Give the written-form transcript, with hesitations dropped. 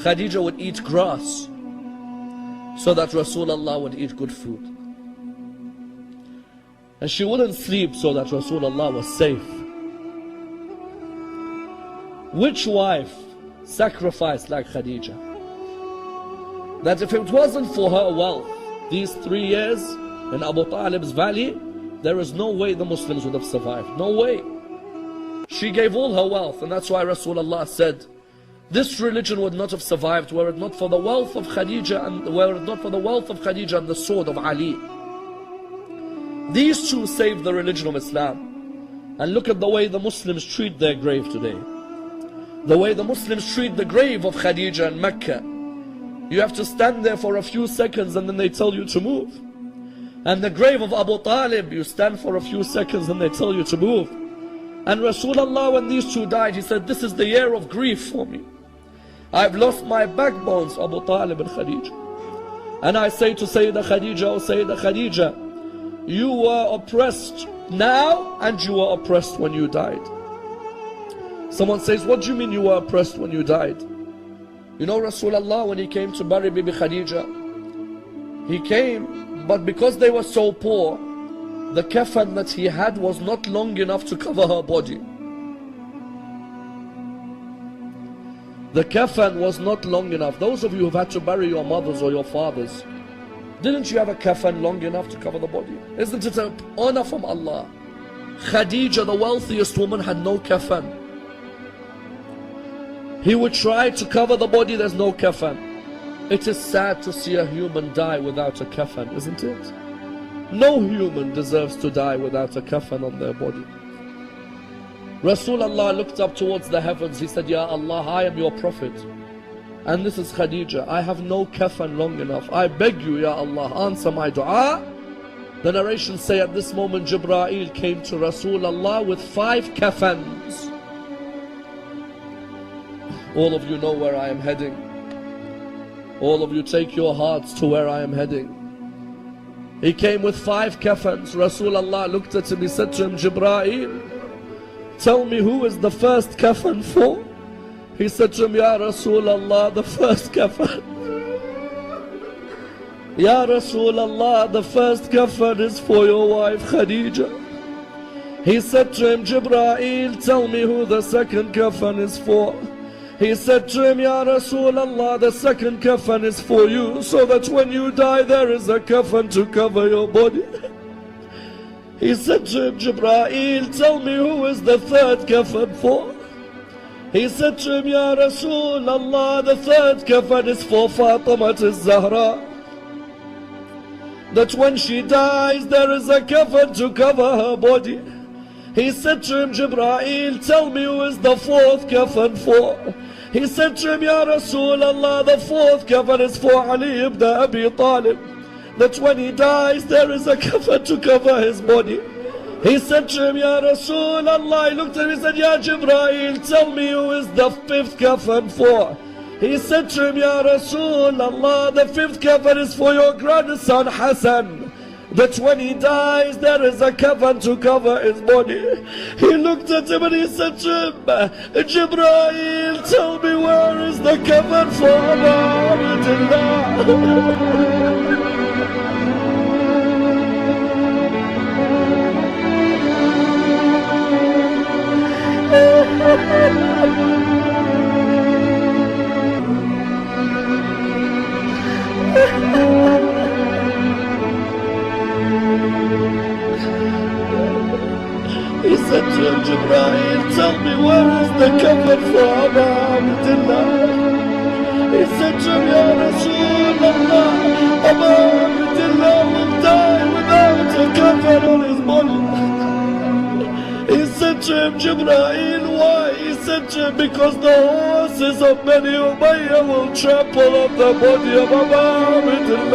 Khadija would eat grass so that Rasulullah would eat good food. And she wouldn't sleep so that Rasulullah was safe. Which wife sacrificed like Khadija? That if it wasn't for her wealth, these 3 years in Abu Talib's valley, there is no way the Muslims would have survived. No way. She gave all her wealth, and that's why Rasulullah said, this religion would not have survived were it not for the wealth of Khadija and the sword of Ali. These two saved the religion of Islam. And look at the way the Muslims treat their grave today. The way the Muslims treat the grave of Khadija in Mecca. You have to stand there for a few seconds and then they tell you to move. And the grave of Abu Talib, you stand for a few seconds and they tell you to move. And Rasulullah, when these two died, he said, this is the year of grief for me. I've lost my backbones, Abu Talib and Khadija. And I say to Sayyidah Khadija, oh Sayyidah Khadija, you were oppressed now and you were oppressed when you died. Someone says, what do you mean you were oppressed when you died? You know Rasulullah, when he came to bury Bibi Khadija, he came, but because they were so poor, the kafan that he had was not long enough to cover her body. The kafan was not long enough. Those of you who've had to bury your mothers or your fathers, didn't you have a kafan long enough to cover the body? Isn't it an honor from Allah? Khadija, the wealthiest woman, had no kafan. He would try to cover the body, there's no kafan. It is sad to see a human die without a kafan, isn't it? No human deserves to die without a kafan on their body. Rasulullah looked up towards the heavens. He said, Ya Allah, I am your prophet. And this is Khadija. I have no kafan long enough. I beg you, Ya Allah, answer my dua. The narrations say at this moment, Jibreel came to Rasulullah with 5 kafans. All of you know where I am heading. All of you take your hearts to where I am heading. He came with 5 kafans. Rasulullah looked at him, he said to him, Jibreel, tell me who is the first kafan for? He said to him, Ya Rasulullah, the first kafan. Ya Rasulullah, the first kafan is for your wife Khadija. He said to him, Jibreel, tell me who the second kafan is for. He said to him, Ya Rasulullah, the second kafan is for you, so that when you die there is a kafan to cover your body. He said to him, Jibreel, tell me who is the third kafan for? He said to him, Ya Rasulullah, the third kafan is for Fatima al-Zahra. That when she dies there is a kafan to cover her body. He said to him, Jibreel, tell me who is the fourth kafan for? He said to him, Ya Rasulullah, the fourth kafan is for Ali ibn Abi Talib. That when he dies there is a kafan to cover his body. He said to him, Ya Rasulullah, he looked at him, he said, Ya Jibreel, tell me who is the 5th kafan for? He said to him, Ya Rasulullah, the 5th kafan is for your grandson Hassan. That when he dies there is a kafan to cover his body. He looked at him and he said to him, Jibreel, tell me where is the kafan for Abdullah? He said to him, Jibreel, tell me where is the kafan for Abdullah? He said to him, Ya Rasulullah, Abdullah will die without a kafan on his body. He said to him, Jibreel, why? He said to him, because the horses of Bani Umayyah will trample on the body of Abdullah.